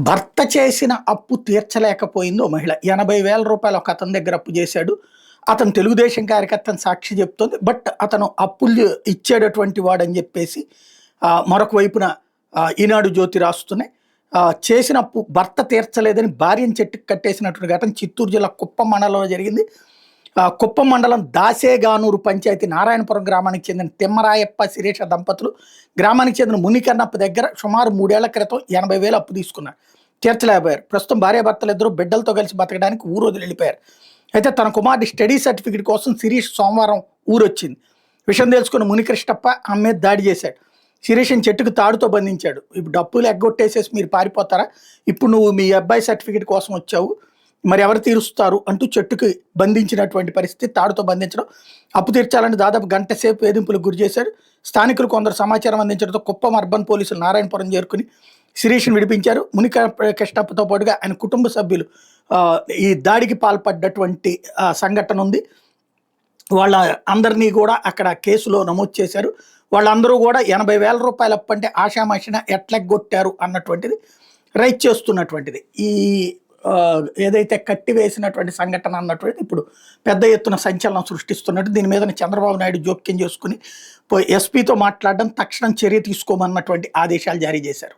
భర్త చేసిన అప్పు తీర్చలేకపోయింది ఓ మహిళ. 80,000 రూపాయలు ఒక అతని దగ్గర అప్పు చేశాడు. అతను తెలుగుదేశం కార్యకర్త అని సాక్షి చెప్తోంది. బట్ అతను అప్పులు ఇచ్చేటటువంటి వాడని చెప్పేసి మరొక వైపున ఈనాడు జ్యోతి రాస్తున్నాయి. చేసిన అప్పు భర్త తీర్చలేదని భార్యను చెట్టుకు కట్టేసినటువంటి ఘటన చిత్తూరు జిల్లా కుప్పం మండలంలో జరిగింది. కుప్పం మండలం దాసేగానూరు పంచాయతీ నారాయణపురం గ్రామానికి చెందిన తిమ్మరాయప్ప శిరీష దంపతులు గ్రామానికి చెందిన మునికన్నప్ప దగ్గర సుమారు 3 ఏళ్ల క్రితం 80,000 అప్పు తీసుకున్నారు. తీర్చలేకపోయారు. ప్రస్తుతం భార్యాభర్తలు ఇద్దరు బిడ్డలతో కలిసి బతకడానికి ఊరు వదిలి వెళ్ళిపోయారు. అయితే తన కుమారుడి స్టడీ సర్టిఫికేట్ కోసం శిరీష్ సోమవారం ఊరొచ్చింది. విషయం తెలుసుకున్న మునికృష్ణప్ప ఆమె మీద దాడి చేశాడు. శిరీష్ని చెట్టుకు తాడుతో బంధించాడు. ఇప్పుడు డప్పులు ఎగ్గొట్టేసేసి మీరు పారిపోతారా, ఇప్పుడు నువ్వు మీ అబ్బాయి సర్టిఫికేట్ కోసం వచ్చావు, మరి ఎవరు తీరుస్తారు అంటూ చెట్టుకి బంధించినటువంటి పరిస్థితి. తాడుతో బంధించడం, అప్పు తీర్చాలని దాదాపు గంట సేపు వేధింపులకు గురి చేశాడు. స్థానికులు కొందరు సమాచారం అందించడంతో కుప్పం అర్బన్ పోలీసులు నారాయణపురం చేరుకుని శిరీష్ని విడిపించారు. కృష్ణప్పతో పాటుగా ఆయన కుటుంబ సభ్యులు ఈ దాడికి పాల్పడ్డటువంటి సంఘటన ఉంది. వాళ్ళ అందరినీ కూడా అక్కడ కేసులో నమోదు చేశారు. వాళ్ళందరూ కూడా 80,000 రూపాయలు అప్పు అంటే ఆషామాషిన ఎట్లెగ్గొట్టారు అన్నటువంటిది రైట్ చేస్తున్నటువంటిది. ఈ ఏదైతే కట్టి వేసినటువంటి సంఘటన అన్నటువంటిది ఇప్పుడు పెద్ద ఎత్తున సంచలనం సృష్టిస్తున్నట్టు. దీని మీద చంద్రబాబు నాయుడు జోక్యం చేసుకుని ఎస్పీతో మాట్లాడడం, తక్షణం చర్య తీసుకోమన్నటువంటి ఆదేశాలు జారీ చేశారు.